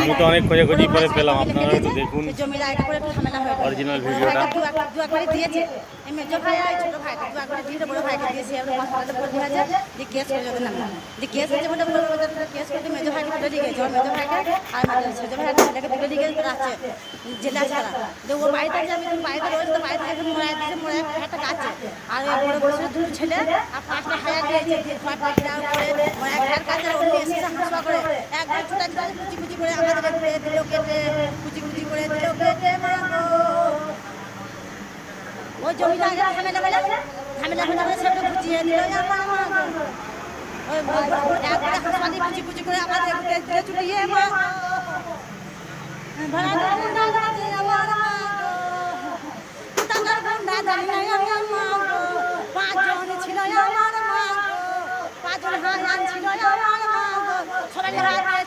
আমি তো অনেক খোঁজাখুঁজি করে পেলাম, আপনারা একটু দেখুন অরিজিনাল ভিডিওটা। দিয়েছে মেজো ভাই আর ছোট ভাইটা দু একবার দিয়ে বড় ভাইকে দিয়েছে হাসপাতালে ভর্তি হয়েছে যে কেস করে যদি নাম যে কেস হচ্ছে বলে কেস করতে মেজো ভাইকে তুলে দিয়ে গেছে মেজো ভাইকে আর ছোট ভাইকে ছেলেকে তুলে দিয়ে গেছে আছে জেলে আছে তারা যে ও বাড়িতে যাবে বাড়িতে রয়েছে তো বাড়িতে এখন মরাই দিয়েছে মরাই একটা কাছে আর বড় বছর দুটো ছেলে আর 5টা হাজার দিয়েছে দিয়ে 5টা গ্রাম করে মরাই ঘর কাছে অন্য এসে হাসপা করে একবার ছোটা ছোটা কুচি কুচি করে আমাদের দিল কেটে কুচি কুচি করে দিল কেটে মা ওই জমিটা আগে ঝামেলা হলে সেটা বুঝিয়ে দিল ওই একবারে হাসপাতালে কুচি কুচি করে আমাদের দিলে চুটিয়ে মা ভাড়া গুন্ডা দাদি আমার টাকার গুন্ডা দাদি আমার মা 5 জন ছিল আমার মা 5 জন হাজার ছিল আমার মা সবাই হাত